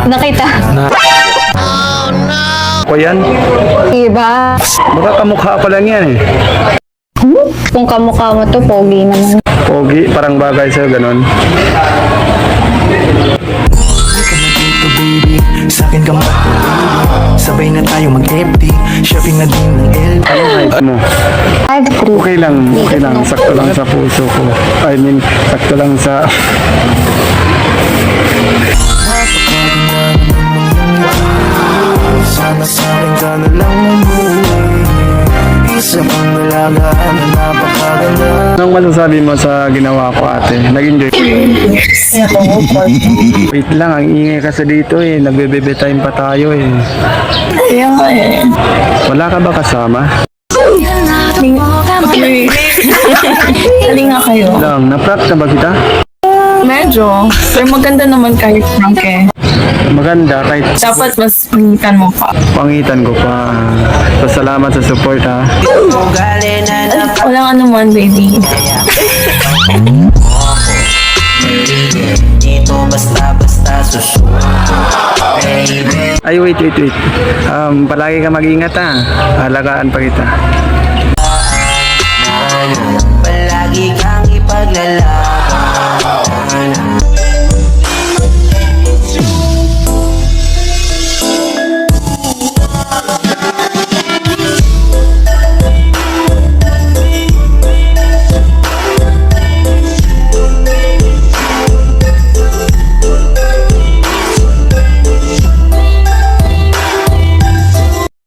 Nakita. O yan? Iba. Baka kamukha pa lang yan eh. Kung kamukha mo to, pogi naman. Pogi, parang bagay sa'yo, ganon. Baby, sa akin ka sabay na tayo mag-FT, shopping na din ng LP. Anong height mo? 5'3". Okay lang, sakto lang sa puso ko. I mean, sakto lang sa... Sana sa akin ka na lang umuwi, isa pang dalaga na napakaganda. Anong masasabi mo sa ginawa ko, ate? Nag-enjoy? Wait lang, ang ingay kasi dito eh. Nagbe-baby time pa tayo eh. Kaya nga eh. Wala ka ba kasama? Dali nga kayo. Lang, na-prank na ba kita? Medyo. Pero maganda naman kahit prank eh. Maganda, kahit Dapat mas pangitan mo pa. pangitan ko pa. So, salamat sa support ha. Walang ano man, baby. Dito basta-basta susunod. Ay, wait. Palagi ka mag-ingat ha. Halagaan pa kita. Palagi kang